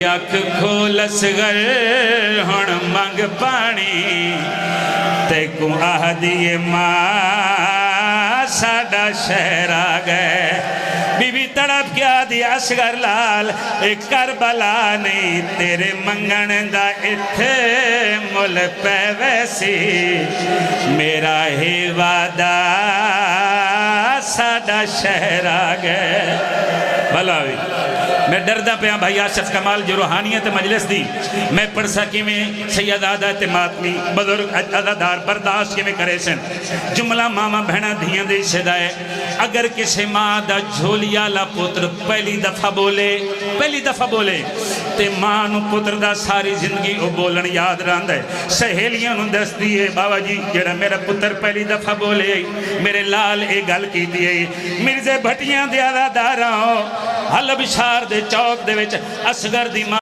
اکھ کھول اصغر ہن منگ پانی تے کو آہدی ماں ساڈا شہر آ گئے بی بی تڑپ کیا دی اصغر لال کربلا نہیں تیرے منگن دا اتھے مل پہ ویسی میرا ہی وعدہ ساڈا شہر آ گئے بھلاوی میں ڈردہ پہ بھائی آشف کمال جو روحانیت مجلس دی میں پڑھ سکی میں سید عادت ماتمی بزرگ عددار برداشت کے میں کرے سن جملہ ماما بہنہ دھیاں دے شدائے اگر کسی ماں دا جھولیا لا پتر پہلی دفعہ بولے تے ماں نو پتر دا ساری زندگی او بولن یاد راند ہے سہیلیاں نو دس دیئے بابا جی جڑا میرا پتر پہلی دفعہ بولے میرے لال اے گل کی دیئے مرزے بھٹیاں دے عدداراں حلب شار دے چوک دے وچ اصغر دی ماں